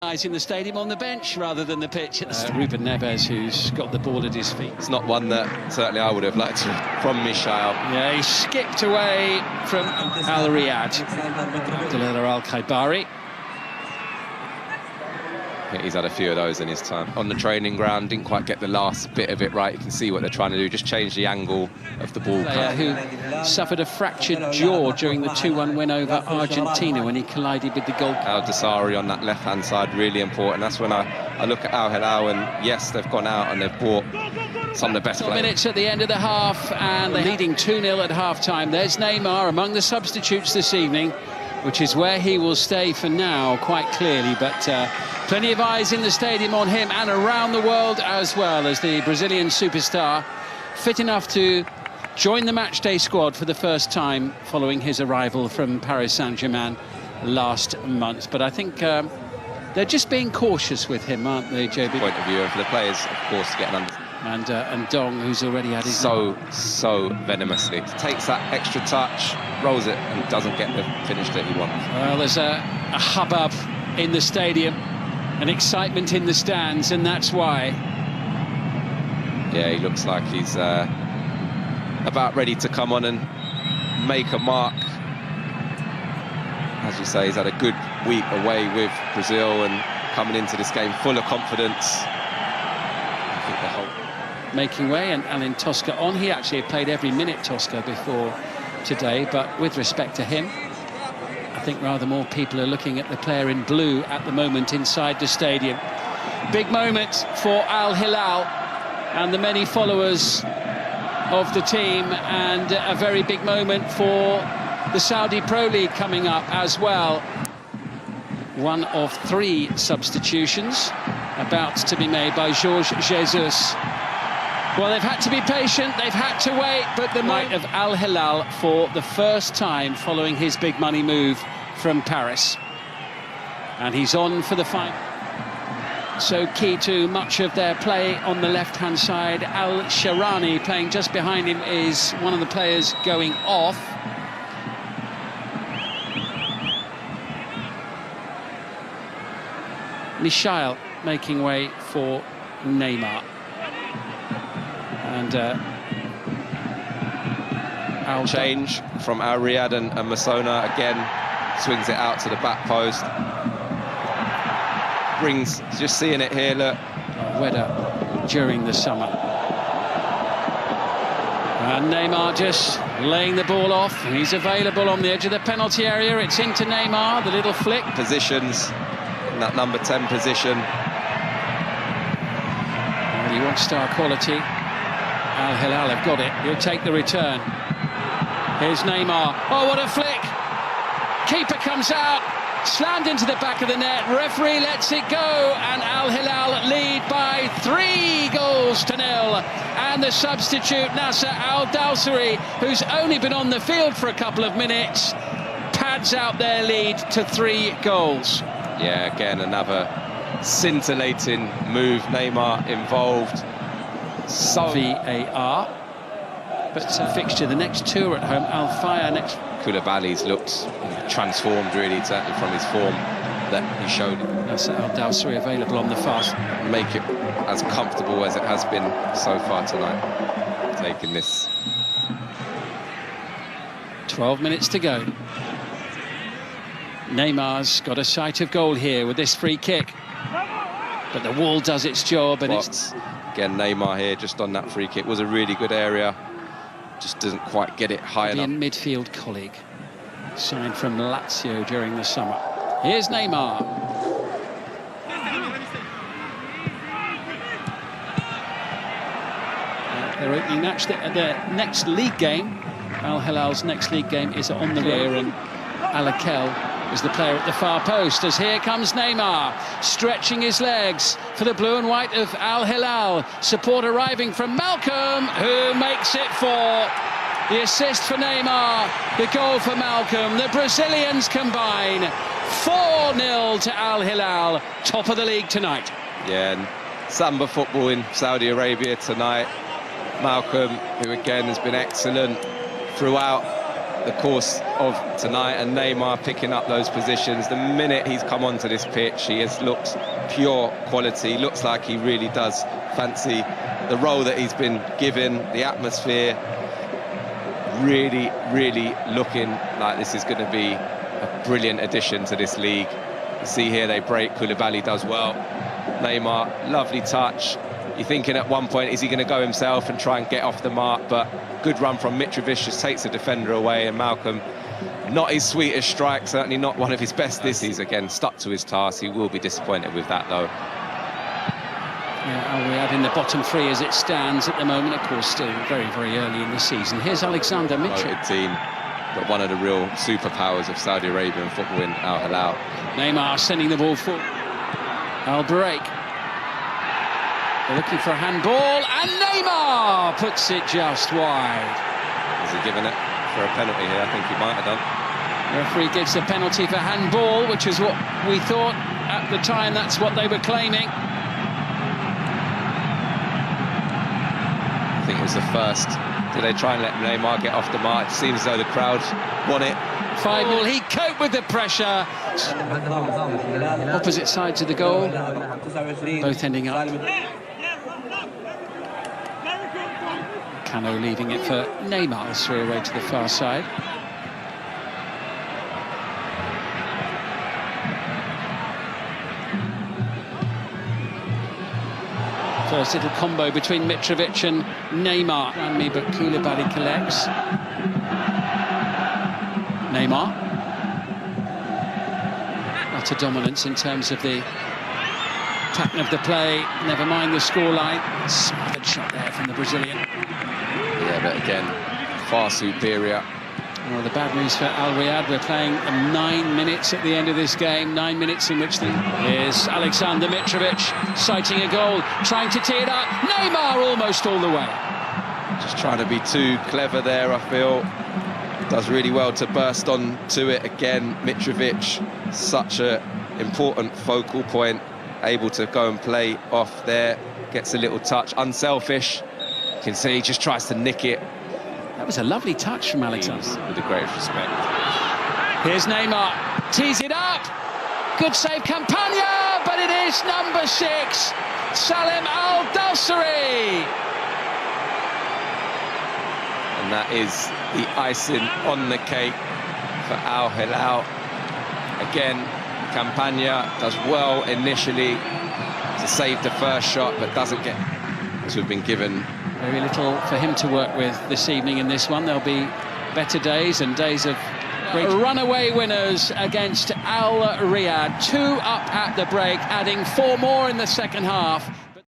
In the stadium on the bench rather than the pitch. Ruben Neves, who's got the ball at his feet. It's not one that certainly I would have liked from Michel. Yeah, he skipped away from Al-Riyadh. Abdullah Al-Khaibari. I think he's had a few of those in his time. On the training ground, didn't quite get the last bit of it right. You can see what they're trying to do, just change the angle of the ball. Who suffered a fractured jaw during the 2-1 win over Argentina when he collided with the goal. Al-Dasari on that left-hand side, really important. That's when I look at Al-Hilal, and yes, they've gone out and they've bought some of the best players. Minutes at the end of the half, and they're leading 2-0 at half-time. There's Neymar among the substitutes this evening, which is where he will stay for now, quite clearly, but plenty of eyes in the stadium on him and around the world as well, as the Brazilian superstar fit enough to join the matchday squad for the first time following his arrival from Paris Saint-Germain last month. But I think they're just being cautious with him, aren't they, JB? Point of view, and for the players, of course, to get an and Dong, who's already had his... So venomously. Takes that extra touch, rolls it, and doesn't get the finish that he wants. Well, there's a hubbub in the stadium, an excitement in the stands, and that's why. Yeah, he looks like he's about ready to come on and make a mark. As you say, he's had a good week away with Brazil and coming into this game full of confidence. I think the whole... Making way, and Alan Tosca on. He actually played every minute, Tosca, before today, but with respect to him, I think rather more people are looking at the player in blue at the moment inside the stadium. Big moment for Al-Hilal and the many followers of the team, and a very big moment for the Saudi Pro League coming up as well. One of 3 substitutions about to be made by Jorge Jesus. Well, they've had to be patient, they've had to wait, but the might of Al-Hilal for the first time following his big money move from Paris. And he's on for the final. So key to much of their play on the left-hand side. Al-Sharani playing just behind him is one of the players going off. Michel making way for Neymar. And change from Al-Riyadh and Masona again, swings it out to the back post. Brings, just seeing it here, look. Weather during the summer. And Neymar just laying the ball off. He's available on the edge of the penalty area. It's into Neymar, the little flick. Positions in that number 10 position. Well, you want star quality. Al-Hilal have got it. He'll take the return. Here's Neymar. Oh, what a flick! Keeper comes out, slammed into the back of the net. Referee lets it go, and Al-Hilal lead by 3-0. And the substitute, Nasser Al-Dawsari, who's only been on the field for a couple of minutes, pads out their lead to 3 goals. Yeah, again, another scintillating move. Neymar involved. So VAR, but fixture, the next 2 are at home. Al-Fayr next. Koulibaly's looked transformed, really, from his form that he showed. That's Al-Dawsari available on the fast. Make it as comfortable as it has been so far tonight, taking this. 12 minutes to go. Neymar's got a sight of goal here with this free kick, but the wall does its job, and it's... Again, Neymar here just on that free kick. Was a really good area, just doesn't quite get it high enough. Midfield colleague, signed from Lazio during the summer. Here's Neymar. They're opening match. Their next league game, Al-Hilal's next league game, is on the rear, and Alakel is the player at the far post, as here comes Neymar, stretching his legs for the blue and white of Al-Hilal. Support arriving from Malcolm, who makes it 4. The assist for Neymar, the goal for Malcolm. The Brazilians combine. 4-0 to Al-Hilal, top of the league tonight. Yeah, and Samba football in Saudi Arabia tonight. Malcolm, who again has been excellent throughout, the course of tonight, and Neymar picking up those positions. The minute he's come onto this pitch, he has looked pure quality. Looks like he really does fancy the role that he's been given, the atmosphere. Really, really looking like this is going to be a brilliant addition to this league. You see here they break, Koulibaly does well. Neymar, lovely touch. You're thinking at one point, is he going to go himself and try and get off the mark? But good run from Mitrovic, just takes the defender away, and Malcolm, not his sweetest strike, certainly not one of his best this season. Again, stuck to his task. He will be disappointed with that, though. Yeah, Al-Riyadh in the bottom three as it stands at the moment, of course, still very, very early in the season. Here's Alexander Mitrovic. Team, but one of the real superpowers of Saudi Arabian football in Al-Hilal. Neymar sending the ball for Al-Break. They're looking for a handball, and Neymar puts it just wide. Has he given it for a penalty here? I think he might have done. The referee gives a penalty for handball, which is what we thought at the time. That's what they were claiming. I think it was the first. Did they try and let Neymar get off the mark? It seems as though the crowd want it. 5-0, he coped with the pressure. Opposite sides of the goal, both ending up. Cano leaving it for Neymar, three away to the far side. First little combo between Mitrovic and Neymar. Ranmi, but Koulibaly collects. Neymar. Utter dominance in terms of the pattern of the play. Never mind the scoreline. Smothered shot there from the Brazilian. Yeah, but again, far superior. Well, the bad news for Al-Riyadh, we're playing 9 minutes at the end of this game, 9 minutes in which here's Alexander Mitrovic sighting a goal, trying to tee it up. Neymar almost all the way. Just trying to be too clever there, I feel. Does really well to burst on to it again. Mitrovic, such an important focal point, able to go and play off there. Gets a little touch, unselfish. You can see he just tries to nick it. That was a lovely touch from Alexander. With the greatest respect. Here's Neymar, tees it up. Good save, Campagna, but it is number 6, Salem Al-Dawsari. And that is the icing on the cake for Al-Hilal. Again, Campagna does well initially to save the first shot, but doesn't get to have been given. Very little for him to work with this evening in this one. There'll be better days and days of great runaway winners against Al-Riyadh. 2 up at the break, adding 4 more in the second half.